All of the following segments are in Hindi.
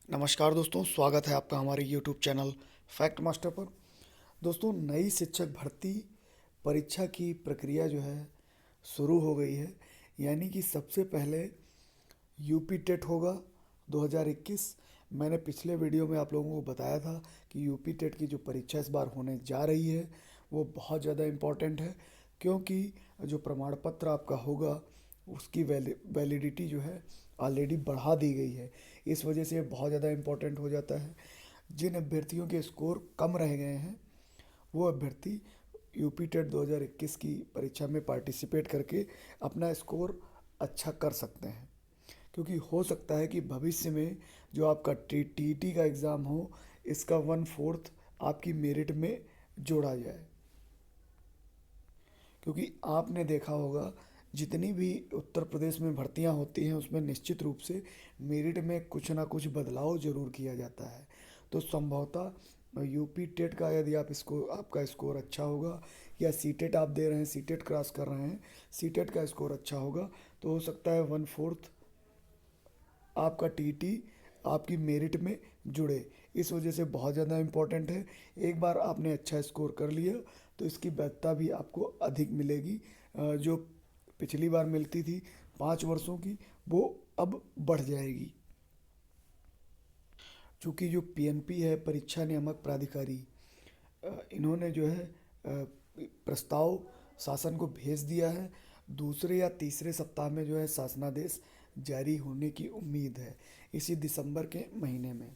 नमस्कार दोस्तों, स्वागत है आपका हमारे यूट्यूब चैनल फैक्ट मास्टर पर। दोस्तों, नई शिक्षक भर्ती परीक्षा की प्रक्रिया जो है शुरू हो गई है। यानी कि सबसे पहले यूपी टेट होगा 2021। मैंने पिछले वीडियो में आप लोगों को बताया था कि यूपी टेट की जो परीक्षा इस बार होने जा रही है वो बहुत ज़्यादा इम्पोर्टेंट है, क्योंकि जो प्रमाण पत्र आपका होगा उसकी वैलिडिटी जो है ऑलरेडी बढ़ा दी गई है। इस वजह से ये बहुत ज़्यादा इम्पोर्टेंट हो जाता है। जिन अभ्यर्थियों के स्कोर कम रह गए हैं वो अभ्यर्थी यूपी टेट 2021 की परीक्षा में पार्टिसिपेट करके अपना स्कोर अच्छा कर सकते हैं, क्योंकि हो सकता है कि भविष्य में जो आपका टीईटी का एग्ज़ाम हो, इसका 1/4 आपकी मेरिट में जोड़ा जाए। क्योंकि आपने देखा होगा जितनी भी उत्तर प्रदेश में भर्तियां होती हैं उसमें निश्चित रूप से मेरिट में कुछ ना कुछ बदलाव जरूर किया जाता है। तो संभवतः यूपी टेट का यदि आप स्कोर आपका स्कोर अच्छा होगा, या सी टेट आप दे रहे हैं, सी टेट क्रॉस कर रहे हैं, सी टेट का स्कोर अच्छा होगा, तो हो सकता है 1/4 आपका टीटी आपकी मेरिट में जुड़े। इस वजह से बहुत ज़्यादा इम्पोर्टेंट है। एक बार आपने अच्छा स्कोर कर लिया तो इसकी वैधता भी आपको अधिक मिलेगी। जो पिछली बार मिलती थी 5 वर्षों की, वो अब बढ़ जाएगी। चूँकि जो पीएनपी है, परीक्षा नियामक प्राधिकारी, इन्होंने जो है प्रस्ताव शासन को भेज दिया है। दूसरे या तीसरे सप्ताह में जो है शासनादेश जारी होने की उम्मीद है, इसी दिसंबर के महीने में।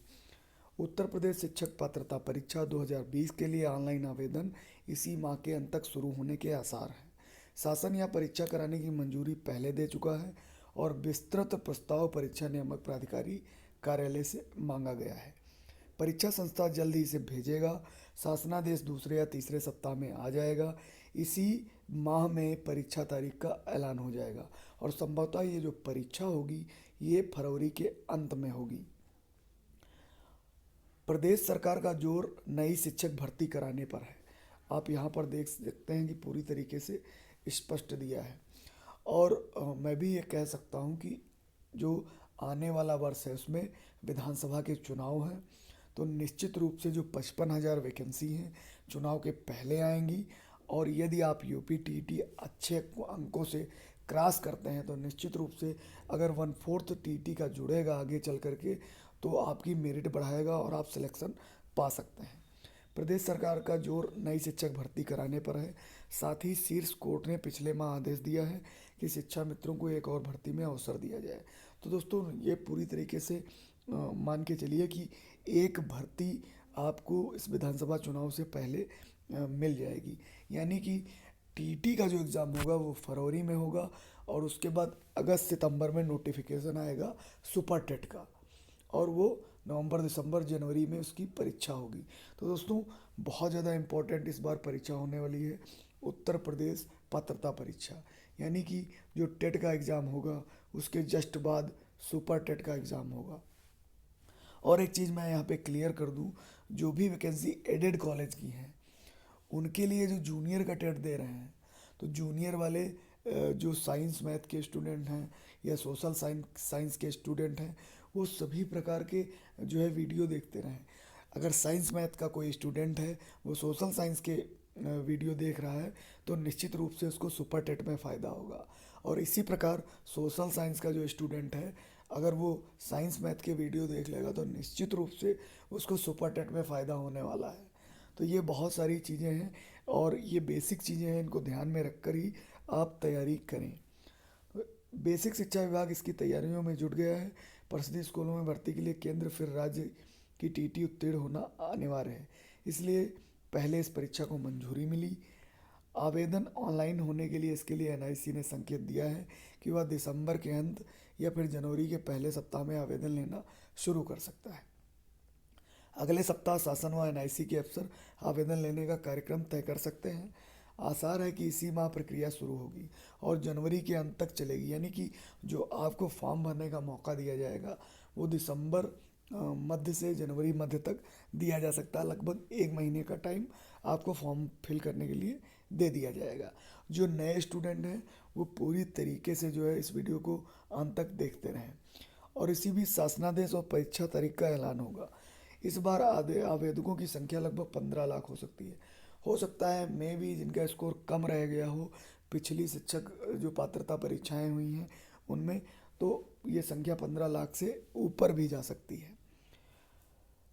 उत्तर प्रदेश शिक्षक पात्रता परीक्षा 2020 के लिए ऑनलाइन आवेदन इसी माह के अंत तक शुरू होने के आसार हैं। शासन यह परीक्षा कराने की मंजूरी पहले दे चुका है और विस्तृत प्रस्ताव परीक्षा नियामक प्राधिकारी कार्यालय से मांगा गया है। परीक्षा संस्था जल्द ही इसे भेजेगा। शासनादेश दूसरे या तीसरे सप्ताह में आ जाएगा। इसी माह में परीक्षा तारीख का ऐलान हो जाएगा और संभवतः ये जो परीक्षा होगी ये फरवरी के अंत में होगी। प्रदेश सरकार का जोर नई शिक्षक भर्ती कराने पर है। आप यहाँ पर देख सकते हैं कि पूरी तरीके से स्पष्ट दिया है। और मैं भी ये कह सकता हूँ कि जो आने वाला वर्ष है उसमें विधानसभा के चुनाव हैं, तो निश्चित रूप से जो 55,000 वैकेंसी हैं चुनाव के पहले आएंगी। और यदि आप यूपी टीटी अच्छे अंकों से क्रॉस करते हैं तो निश्चित रूप से अगर 1/4 टीटी का जुड़ेगा आगे चल करके, तो आपकी मेरिट बढ़ाएगा और आप सिलेक्शन पा सकते हैं। प्रदेश सरकार का जोर नई शिक्षक भर्ती कराने पर है। साथ ही शीर्ष कोर्ट ने पिछले माह आदेश दिया है कि शिक्षा मित्रों को एक और भर्ती में अवसर दिया जाए। तो दोस्तों, ये पूरी तरीके से मान के चलिए कि एक भर्ती आपको इस विधानसभा चुनाव से पहले मिल जाएगी। यानी कि टीटी का जो एग्ज़ाम होगा वो फरवरी में होगा और उसके बाद अगस्त सितंबर में नोटिफिकेशन आएगा सुपर टेट का, और वो नवंबर दिसंबर जनवरी में उसकी परीक्षा होगी। तो दोस्तों, बहुत ज़्यादा इम्पोर्टेंट इस बार परीक्षा होने वाली है, उत्तर प्रदेश पात्रता परीक्षा। यानी कि जो टेट का एग्ज़ाम होगा उसके जस्ट बाद सुपर टेट का एग्ज़ाम होगा। और एक चीज़ मैं यहाँ पे क्लियर कर दूँ, जो भी वैकेंसी एडेड कॉलेज की हैं उनके लिए जो जूनियर का टेट दे रहे हैं, तो जूनियर वाले जो साइंस मैथ के स्टूडेंट हैं या सोशल साइंस के स्टूडेंट हैं, वो सभी प्रकार के जो है वीडियो देखते रहें। अगर साइंस मैथ का कोई स्टूडेंट है वो सोशल साइंस के वीडियो देख रहा है तो निश्चित रूप से उसको सुपर टेट में फ़ायदा होगा। और इसी प्रकार सोशल साइंस का जो स्टूडेंट है, अगर वो साइंस मैथ के वीडियो देख लेगा तो निश्चित रूप से उसको सुपर टेट में फ़ायदा होने वाला है। तो ये बहुत सारी चीज़ें हैं और ये बेसिक चीज़ें हैं, इनको ध्यान में रखकर ही आप तैयारी करें। बेसिक शिक्षा विभाग इसकी तैयारियों में जुट गया है। परिषदीय स्कूलों में भर्ती के लिए केंद्र फिर राज्य की टीटी उत्तीर्ण होना अनिवार्य है, इसलिए पहले इस परीक्षा को मंजूरी मिली। आवेदन ऑनलाइन होने के लिए इसके लिए एनआईसी ने संकेत दिया है कि वह दिसंबर के अंत या फिर जनवरी के पहले सप्ताह में आवेदन लेना शुरू कर सकता है। अगले सप्ताह शासन व एनआईसी के अफसर आवेदन लेने का कार्यक्रम तय कर सकते हैं। आसार है कि इसी माह प्रक्रिया शुरू होगी और जनवरी के अंत तक चलेगी। यानी कि जो आपको फॉर्म भरने का मौका दिया जाएगा वो दिसंबर मध्य से जनवरी मध्य तक दिया जा सकता है। लगभग 1 महीने का टाइम आपको फॉर्म फिल करने के लिए दे दिया जाएगा। जो नए स्टूडेंट हैं वो पूरी तरीके से जो है इस वीडियो को अंत तक देखते रहें। और इसी बीच शासनादेश और परीक्षा तारीख का ऐलान होगा। इस बार आधे आवेदकों की संख्या लगभग 15 लाख हो सकती है। हो सकता है मे भी जिनका स्कोर कम रह गया हो पिछली शिक्षक जो पात्रता परीक्षाएं हुई हैं उनमें, तो ये संख्या 15 लाख से ऊपर भी जा सकती है।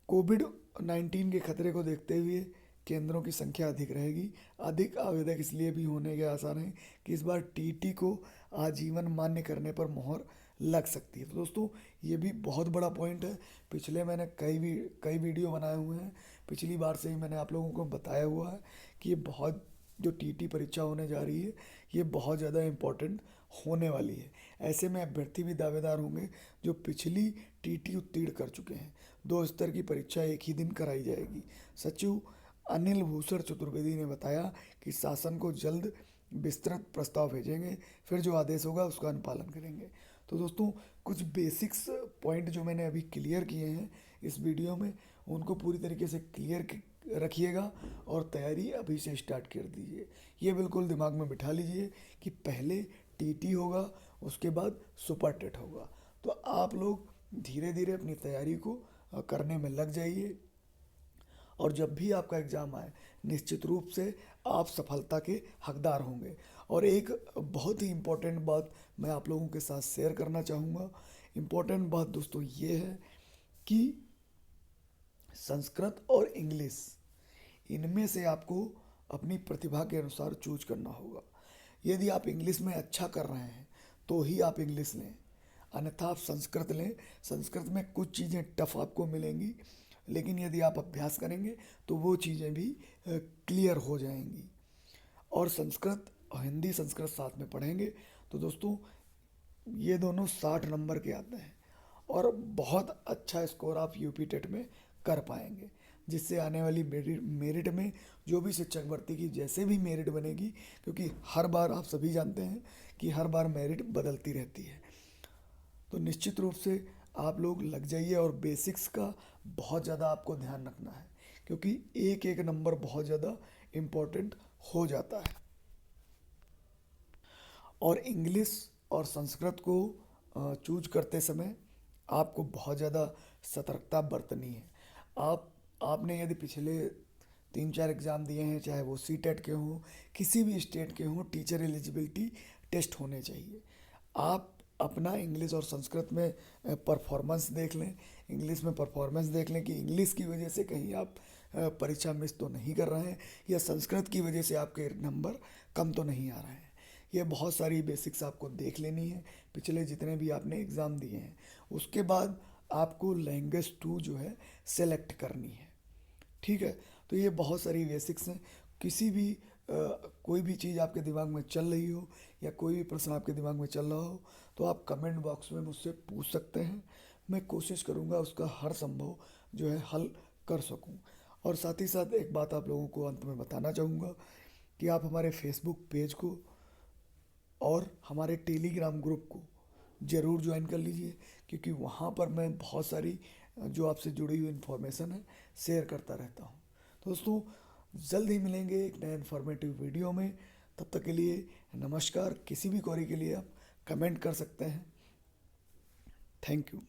कोविड-19 के खतरे को देखते हुए केंद्रों की संख्या अधिक रहेगी। अधिक आवेदक इसलिए भी होने के आसार हैं कि इस बार टीटी को आजीवन मान्य करने पर मोहर लग सकती है। तो दोस्तों, ये भी बहुत बड़ा पॉइंट है। पिछले मैंने कई वीडियो बनाए हुए हैं। पिछली बार से ही मैंने आप लोगों को बताया हुआ है कि ये बहुत जो टीटी परीक्षा होने जा रही है ये बहुत ज़्यादा इम्पोर्टेंट होने वाली है। ऐसे में अभ्यर्थी भी दावेदार होंगे जो पिछली टीटी उत्तीर्ण कर चुके हैं। 2 स्तर की परीक्षा एक ही दिन कराई जाएगी। सचिव अनिल भूषण चतुर्वेदी ने बताया कि शासन को जल्द विस्तृत प्रस्ताव भेजेंगे, फिर जो आदेश होगा उसका अनुपालन करेंगे। तो दोस्तों, कुछ बेसिक्स पॉइंट जो मैंने अभी क्लियर किए हैं इस वीडियो में, उनको पूरी तरीके से क्लियर रखिएगा और तैयारी अभी से स्टार्ट कर दीजिए। ये बिल्कुल दिमाग में बिठा लीजिए कि पहले टीटी होगा, उसके बाद सुपर टेट होगा। तो आप लोग धीरे धीरे अपनी तैयारी को करने में लग जाइए और जब भी आपका एग्ज़ाम आए निश्चित रूप से आप सफलता के हकदार होंगे। और एक बहुत ही इम्पोर्टेंट बात मैं आप लोगों के साथ शेयर करना चाहूँगा। इम्पोर्टेंट बात दोस्तों ये है कि संस्कृत और इंग्लिश, इनमें से आपको अपनी प्रतिभा के अनुसार चूज करना होगा। यदि आप इंग्लिश में अच्छा कर रहे हैं तो ही आप इंग्लिश लें, अन्यथा आप संस्कृत लें। संस्कृत में कुछ चीज़ें टफ आपको मिलेंगी, लेकिन यदि आप अभ्यास करेंगे तो वो चीज़ें भी क्लियर हो जाएंगी। और संस्कृत और हिंदी संस्कृत साथ में पढ़ेंगे तो दोस्तों ये दोनों 60 नंबर के आते हैं और बहुत अच्छा स्कोर आप यूपी टेट में कर पाएंगे, जिससे आने वाली मेरिट में जो भी शिक्षक भर्ती की जैसे भी मेरिट बनेगी, क्योंकि हर बार आप सभी जानते हैं कि हर बार मेरिट बदलती रहती है, तो निश्चित रूप से आप लोग लग जाइए। और बेसिक्स का बहुत ज़्यादा आपको ध्यान रखना है, क्योंकि एक एक नंबर बहुत ज़्यादा इम्पोर्टेंट हो जाता है। और इंग्लिश और संस्कृत को चूज करते समय आपको बहुत ज़्यादा सतर्कता बरतनी है। आप आपने यदि पिछले 3-4 एग्ज़ाम दिए हैं, चाहे वो सी टेट के हों, किसी भी स्टेट के हों, टीचर एलिजिबिलिटी टेस्ट होने चाहिए। आप अपना इंग्लिश और संस्कृत में परफॉर्मेंस देख लें, इंग्लिश में परफॉर्मेंस देख लें कि इंग्लिश की वजह से कहीं आप परीक्षा मिस तो नहीं कर रहे हैं, या संस्कृत की वजह से आपके नंबर कम तो नहीं आ रहे हैं। ये बहुत सारी बेसिक्स आपको देख लेनी है पिछले जितने भी आपने एग्ज़ाम दिए हैं। उसके बाद आपको लैंग्वेज 2 जो है सेलेक्ट करनी है, ठीक है। तो ये बहुत सारी बेसिक्स हैं। किसी भी कोई भी चीज़ आपके दिमाग में चल रही हो या कोई भी प्रश्न आपके दिमाग में चल रहा हो तो आप कमेंट बॉक्स में मुझसे पूछ सकते हैं। मैं कोशिश करूँगा उसका हर संभव जो है हल कर सकूँ। और साथ ही साथ एक बात आप लोगों को अंत में बताना चाहूँगा कि आप हमारे फेसबुक पेज को और हमारे टेलीग्राम ग्रुप को ज़रूर ज्वाइन कर लीजिए, क्योंकि वहाँ पर मैं बहुत सारी जो आपसे जुड़ी हुई इन्फॉर्मेशन है शेयर करता रहता हूँ। तो दोस्तों, जल्द ही मिलेंगे एक नए इन्फॉर्मेटिव वीडियो में। तब तक के लिए नमस्कार। किसी भी क्वेरी के लिए आप कमेंट कर सकते हैं। Thank you.